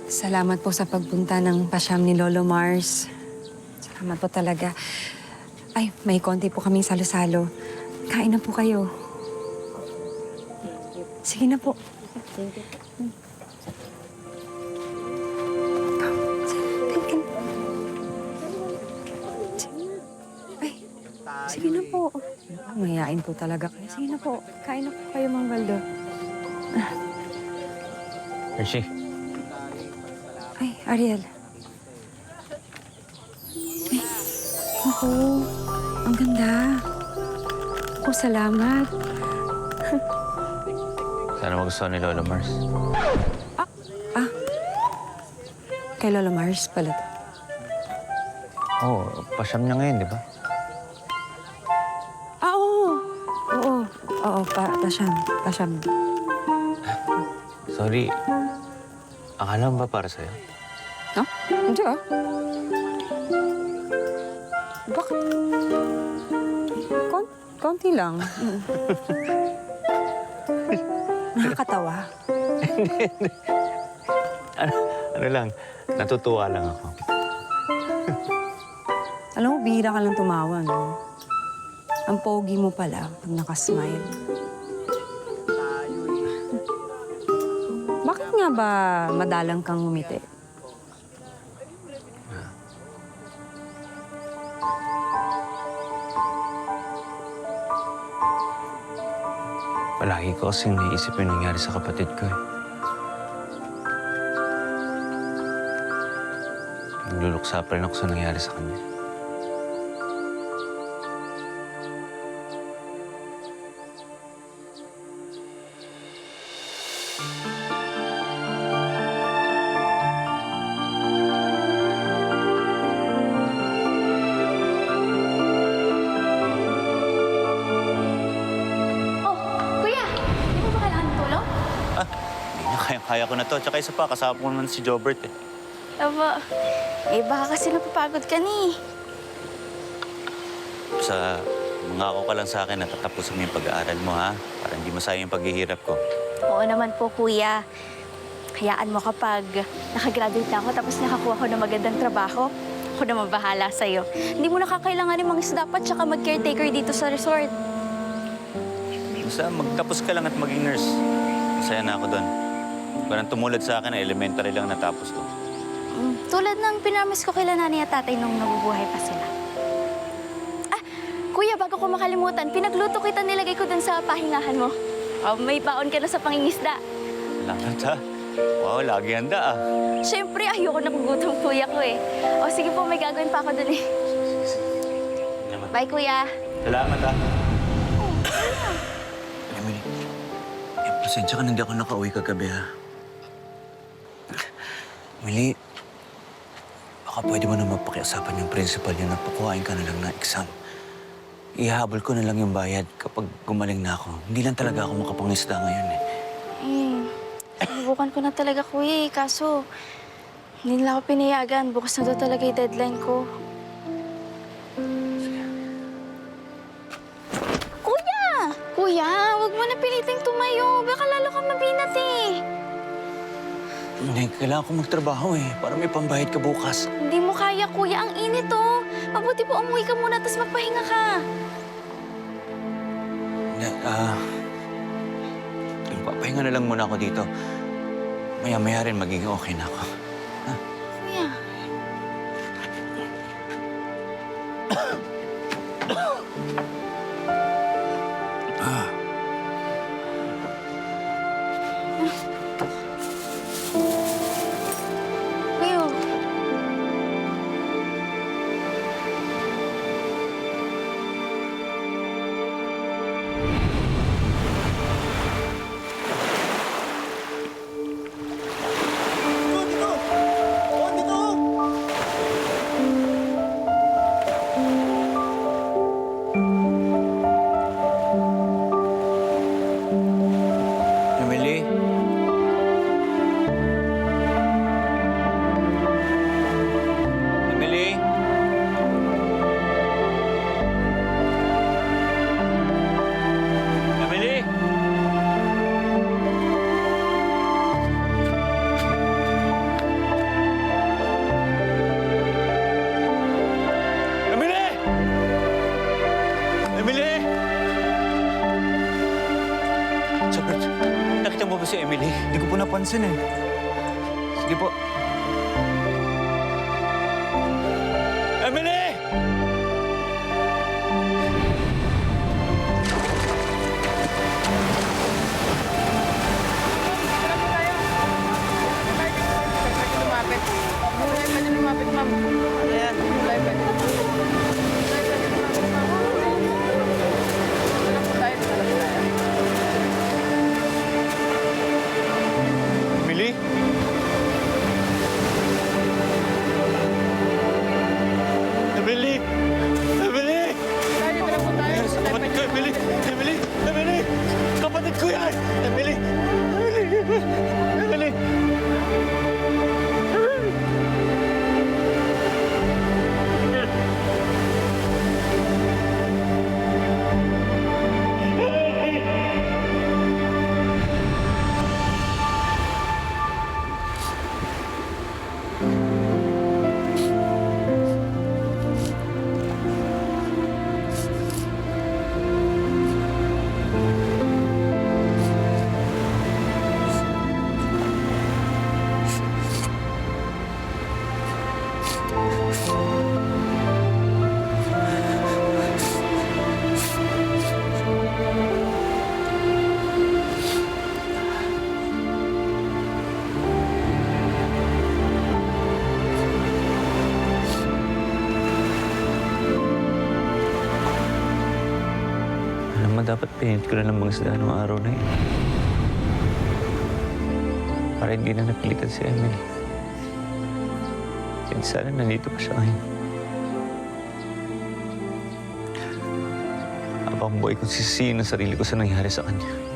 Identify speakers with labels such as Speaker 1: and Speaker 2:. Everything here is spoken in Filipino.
Speaker 1: Salamat po sa pagpunta ng pasyam ni Lolo Mars. Salamat po talaga. Ay, may konti po kaming salo-salo. Kain na po kayo. Sige na po. Ay, sige na po. Mayayain po talaga kayo. Sige na po. Kain na po kayo, Mang Baldo.
Speaker 2: Hershey.
Speaker 1: Ay, Ariel. Ay, ako. Ang ganda. Ako, salamat.
Speaker 2: Sana magustuhan ni Lolo Mars.
Speaker 1: Kay Lolo Mars pala.
Speaker 2: Oo, pasyam niya ngayon, di ba?
Speaker 1: Oo. Oo, pasyam. Pasyam.
Speaker 2: Sorry. Akala mo ba para sa'yo?
Speaker 1: No? Hindi ah. Bakit? Konti lang. Nakakatawa.
Speaker 2: Ano lang, natutuwa lang ako.
Speaker 1: Alam mo, bihira ka lang tumawa, no? Ang pogi mo pala pag nakasmile. Bakit nga ba madalang kang ngumiti?
Speaker 2: Palagi ko kasing naisip yung nangyari sa kapatid ko eh. Nagluluksa pa rin ako sa nangyari sa kanya. Kaya ko na to. Tsaka isa pa, kasama ko naman si Jobert eh.
Speaker 3: Aba, baka kasi napapagod ka ni.
Speaker 2: Sa mangako ka lang sa akin na tatapusin mo yung pag-aaral mo, ha? Para hindi masayang yung paghihirap ko.
Speaker 3: Oo naman po, kuya. Hayaan mo kapag nakagraduate na ako tapos nakakuha ko ng magandang trabaho, ako naman bahala sa'yo. Hindi mo nakakailangan ng mga isda pa tsaka mag-caretaker dito sa resort.
Speaker 2: Basta magtapos ka lang at maging nurse. Masaya na ako doon. Parang tumulad sa akin na elementary lang natapos ko.
Speaker 3: Tulad ng pinamis ko kila nanay at tatay nung nabubuhay pa sila. Ah, kuya, bago ko makalimutan, pinagluto kita, nilagay ko dun sa pahingahan mo. Oh, may baon ka na sa pangingisda.
Speaker 2: Salamat, ha? Wow, lagi handa, ah.
Speaker 3: Siyempre, ayoko nagugutom kuya ko eh. O sige po, may gagawin pa ako dun eh. Bye, kuya.
Speaker 2: Salamat, ha? Emily, pasensya ka na hindi ako nakauwi kagabi, ha? Emily, baka pwede mo na magpakiusapan yung principal niya na pakuhain ka na lang ng exam. Ihahabol ko na lang yung bayad kapag gumaling na ako. Hindi lang talaga ako makapangisda ngayon, eh.
Speaker 3: Sinubukan ko na talaga, kuya eh. Kaso, hindi nila ako pinayagan. Bukas na daw talaga yung deadline ko. Kuya! Kuya, huwag mo na piliting tumayo. Baka lalo kang mabinat eh.
Speaker 2: Hindi, kailangan ko magtrabaho, eh. Para may pambayad ka bukas.
Speaker 3: Hindi mo kaya, kuya. Ang init oh. Mabuti po umuwi ka muna tapos magpahinga ka.
Speaker 2: Papahinga na lang muna ako dito. Maya-maya rin magiging okay na ako.
Speaker 3: Kuya. Kuya.
Speaker 2: mo ba si Emily?
Speaker 4: Hindi ko po napansin eh.
Speaker 2: Sige po. Emily! Emily? Emily! Emily! Kapatid ko, Emily! Emily! Emily! Kapatid ko yan! Emily! Emily! Emily! Alam mo, dapat pinit ko na lang mga isda nung araw na yun. Para hindi na napilitan si Emily. Kasi sana nandito pa siya ngayon. Habang buhay kong sisihin ang sarili ko sa nangyari sa kanya.